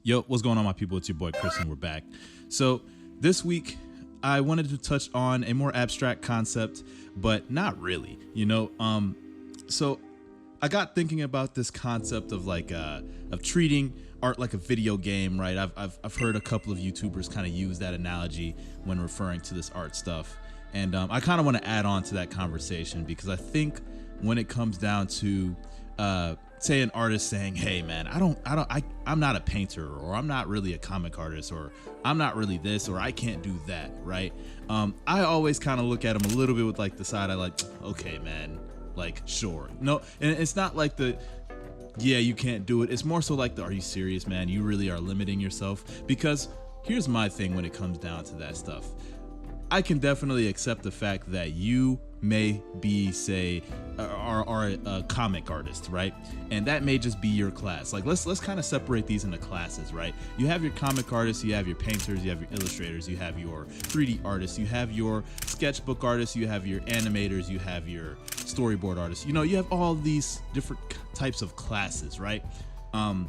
Yo, what's going on, my people? It's your boy Chris, and we're back. So this week, I wanted to touch on a more abstract concept, but not really, So I got thinking about this concept of of treating art like a video game, right? I've heard a couple of YouTubers kind of use that analogy when referring to this art stuff, and I kind of want to add on to that conversation because I think when it comes down to say an artist saying, hey man, I'm not a painter, or I'm not really a comic artist, or I'm not really this, or I can't do that, right? I always kind of look at them a little bit with like the side eye, like, okay man, like sure. No, and it's not like yeah, you can't do it. It's more so like are you serious, man? You really are limiting yourself. Because here's my thing when it comes down to that stuff. I can definitely accept the fact that you may be, say, are a comic artist, right? And that may just be your class. Like let's kind of separate these into classes, right? You have your comic artists, you have your painters, you have your illustrators, you have your 3D artists, you have your sketchbook artists, you have your animators, you have your storyboard artists. You have all these different types of classes, right? And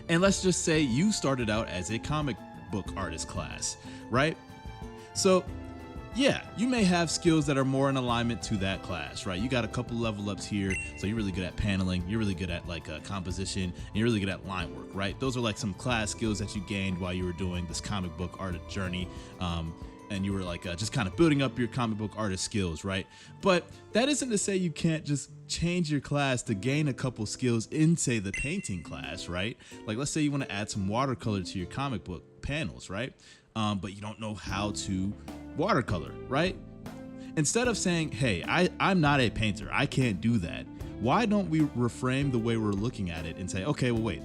let's just say you started out as a comic book artist class, right? So yeah, you may have skills that are more in alignment to that class, right? You got a couple level ups here, so you're really good at paneling, you're really good at composition, and you're really good at line work, right? Those are like some class skills that you gained while you were doing this comic book art journey, and you were just kind of building up your comic book artist skills, right? But that isn't to say you can't just change your class to gain a couple skills in, say, the painting class, right? Like let's say you want to add some watercolor to your comic book panels, right? But you don't know how to watercolor, right? Instead of saying, hey, I'm not a painter, I can't do that, why don't we reframe the way we're looking at it and say, okay, well, wait,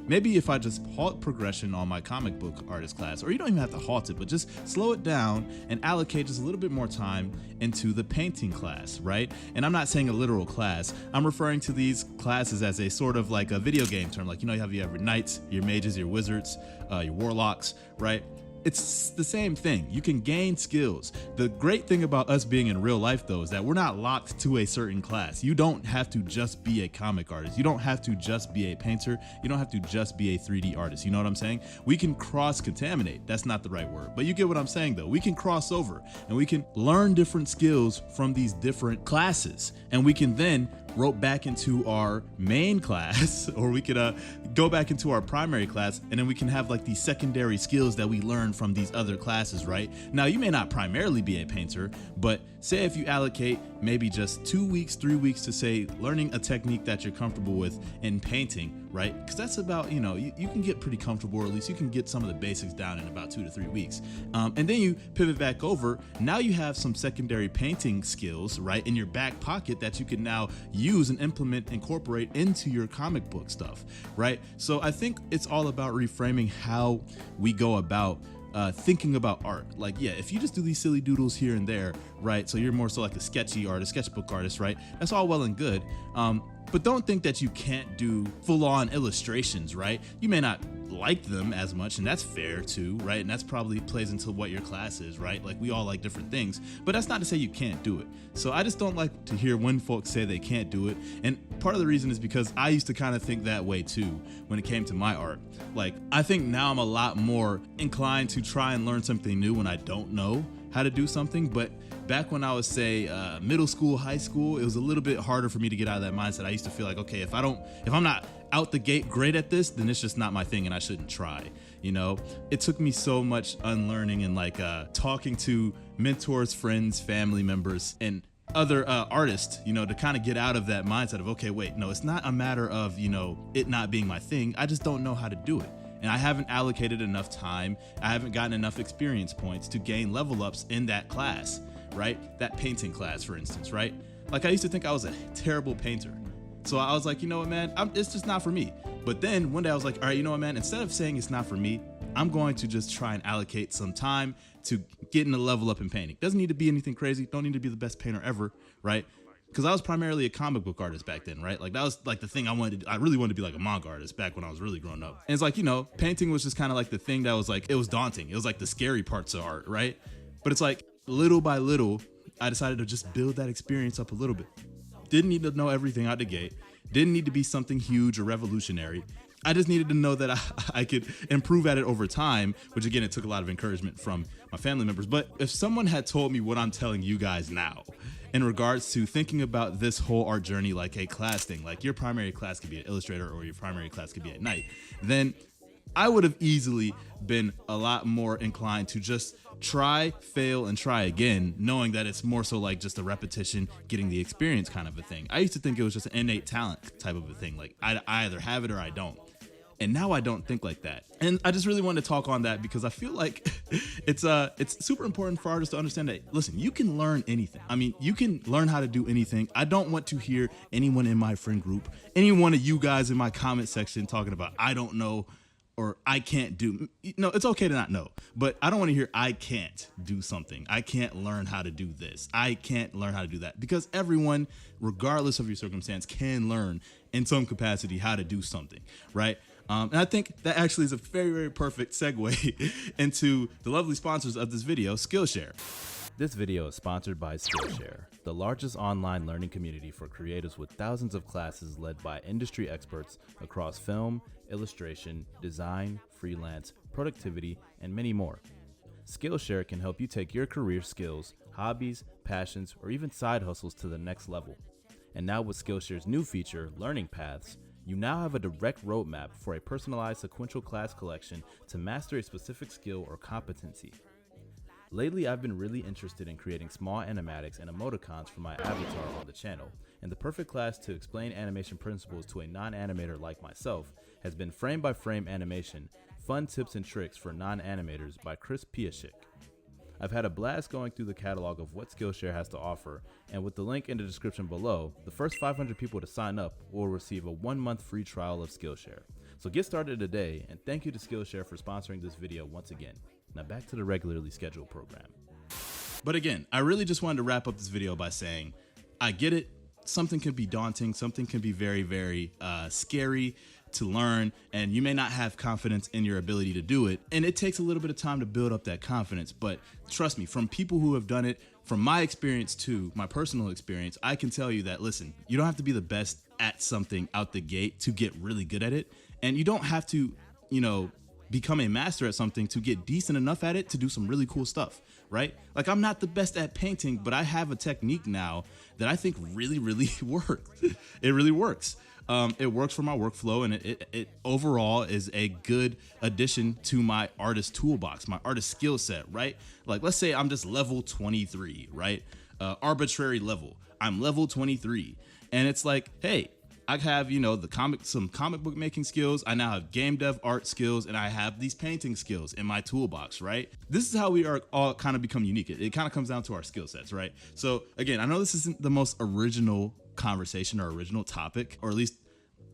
maybe if I just halt progression on my comic book artist class, or you don't even have to halt it, but just slow it down and allocate just a little bit more time into the painting class, right? And I'm not saying a literal class. I'm referring to these classes as a sort of like a video game term. Like, you have your knights, your mages, your wizards, your warlocks, right? It's the same thing. You can gain skills. The great thing about us being in real life, though, is that we're not locked to a certain class. You don't have to just be a comic artist. You don't have to just be a painter. You don't have to just be a 3D artist. You know what I'm saying? We can cross-contaminate. That's not the right word, but you get what I'm saying, though. We can cross over, and we can learn different skills from these different classes, and we can then rope back into our main class, or we could go back into our primary class, and then we can have like these secondary skills that we learn from these other classes, right? Now, you may not primarily be a painter, but say if you allocate maybe just 2 weeks, 3 weeks to, say, learning a technique that you're comfortable with in painting, right? Because that's about, you can get pretty comfortable, or at least you can get some of the basics down in about 2 to 3 weeks. And then you pivot back over. Now you have some secondary painting skills, right, in your back pocket that you can now use and incorporate into your comic book stuff, right? So I think it's all about reframing how we go about thinking about art. Like, yeah, if you just do these silly doodles here and there, right? So you're more so like a sketchy artist, sketchbook artist, right? That's all well and good. But don't think that you can't do full-on illustrations, right? You may not like them as much, and that's fair too, right? And that's probably plays into what your class is, right? Like, we all like different things, but that's not to say you can't do it. So I just don't like to hear when folks say they can't do it. And part of the reason is because I used to kind of think that way too when it came to my art. Like, I think now I'm a lot more inclined to try and learn something new when I don't know how to do something. But back when I was, say, middle school, high school, it was a little bit harder for me to get out of that mindset. I used to feel like, okay, if I'm not out the gate great at this, then it's just not my thing and I shouldn't try. It took me so much unlearning and talking to mentors, friends, family members, and other artists, to kind of get out of that mindset of, okay, wait, no, it's not a matter of, it not being my thing. I just don't know how to do it. And I haven't allocated enough time. I haven't gotten enough experience points to gain level ups in that class, right? That painting class, for instance, right? Like, I used to think I was a terrible painter. So I was like, you know what, man, it's just not for me. But then one day I was like, all right, you know what, man, instead of saying it's not for me, I'm going to just try and allocate some time to getting a level up in painting. Doesn't need to be anything crazy. Don't need to be the best painter ever, right? Because I was primarily a comic book artist back then, right? Like, that was like the thing I really wanted to be, like a manga artist back when I was really growing up. And it's like, painting was just kind of like the thing that was like, it was daunting. It was like the scary parts of art, right? But it's like, little by little, I decided to just build that experience up a little bit. Didn't need to know everything out the gate. Didn't need to be something huge or revolutionary. I just needed to know that I could improve at it over time, which again, it took a lot of encouragement from my family members. But if someone had told me what I'm telling you guys now in regards to thinking about this whole art journey like a class thing, like your primary class could be an illustrator or your primary class could be at night, then I would have easily been a lot more inclined to just try, fail, and try again, knowing that it's more so like just a repetition, getting the experience kind of a thing. I used to think it was just an innate talent type of a thing. Like I either have it or I don't. And now I don't think like that. And I just really wanted to talk on that because I feel like it's super important for artists to understand that, listen, you can learn anything. I mean, you can learn how to do anything. I don't want to hear anyone in my friend group, any one of you guys in my comment section talking about, I don't know, or I can't do. No, it's okay to not know, but I don't want to hear I can't do something. I can't learn how to do this. I can't learn how to do that, because everyone, regardless of your circumstance, can learn in some capacity how to do something, right? And I think that actually is a very, very perfect segue into the lovely sponsors of this video, Skillshare. This video is sponsored by Skillshare, the largest online learning community for creatives with thousands of classes led by industry experts across film, illustration, design, freelance, productivity, and many more. Skillshare can help you take your career skills, hobbies, passions, or even side hustles to the next level. And now with Skillshare's new feature, Learning Paths, you now have a direct roadmap for a personalized sequential class collection to master a specific skill or competency. Lately, I've been really interested in creating small animatics and emoticons for my avatar on the channel, and the perfect class to explain animation principles to a non-animator like myself has been Frame by Frame Animation, Fun Tips and Tricks for Non-Animators by Chris Piashik. I've had a blast going through the catalog of what Skillshare has to offer, and with the link in the description below, the first 500 people to sign up will receive a 1-month free trial of Skillshare. So get started today, and thank you to Skillshare for sponsoring this video once again. Now back to the regularly scheduled program. But again, I really just wanted to wrap up this video by saying, I get it. Something can be daunting. Something can be very, very scary to learn, and you may not have confidence in your ability to do it. And it takes a little bit of time to build up that confidence. But trust me, from people who have done it, from my experience too, my personal experience, I can tell you that, listen, you don't have to be the best at something out the gate to get really good at it. And you don't have to, become a master at something to get decent enough at it to do some really cool stuff, right? Like, I'm not the best at painting, but I have a technique now that I think really, really works. It really works. It works for my workflow, and it overall is a good addition to my artist toolbox, my artist skill set, right? Like, let's say I'm just level 23, right? Arbitrary level. I'm level 23, and it's like, hey, I have, some comic book making skills. I now have game dev art skills, and I have these painting skills in my toolbox, right? This is how we are all kind of become unique. It kind of comes down to our skill sets, right? So again, I know this isn't the most original conversation or original topic, or at least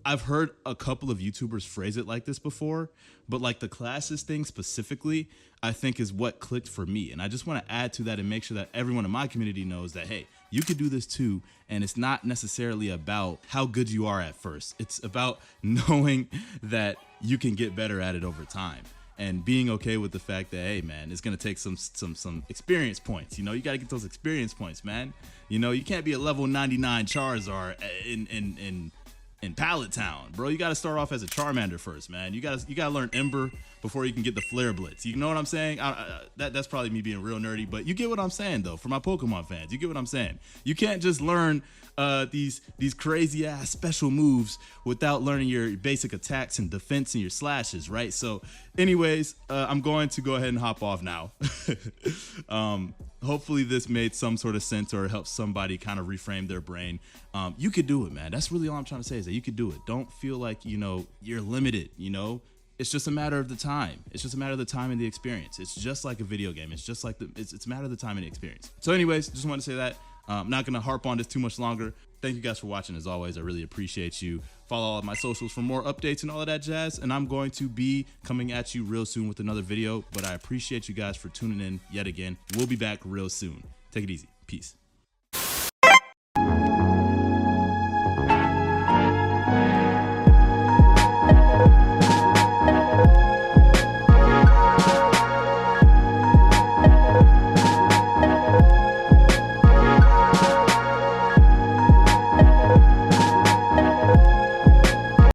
I've heard a couple of YouTubers phrase it like this before, but like the classes thing specifically, I think is what clicked for me. And I just want to add to that and make sure that everyone in my community knows that, hey, you could do this too. And it's not necessarily about how good you are at first. It's about knowing that you can get better at it over time, and being okay with the fact that, hey man, it's going to take some experience points. You got to get those experience points, man. You can't be a level 99 Charizard in Pallet Town, bro. You got to start off as a Charmander first, man. You got to learn Ember before you can get the Flare Blitz. You know what I'm saying? That's probably me being real nerdy, but you get what I'm saying though. For my Pokemon fans, you get what I'm saying. You can't just learn these crazy ass special moves without learning your basic attacks and defense and your slashes, right? So anyways, I'm going to go ahead and hop off now. Hopefully this made some sort of sense or helped somebody kind of reframe their brain. You could do it, man. That's really all I'm trying to say, is that you could do it. Don't feel like, you're limited, It's just a matter of the time. It's just a matter of the time and the experience. It's just like a video game. It's just like it's a matter of the time and the experience. So anyways, just want to say that. I'm not going to harp on this too much longer. Thank you guys for watching. As always, I really appreciate you. Follow all of my socials for more updates and all of that jazz. And I'm going to be coming at you real soon with another video. But I appreciate you guys for tuning in yet again. We'll be back real soon. Take it easy. Peace.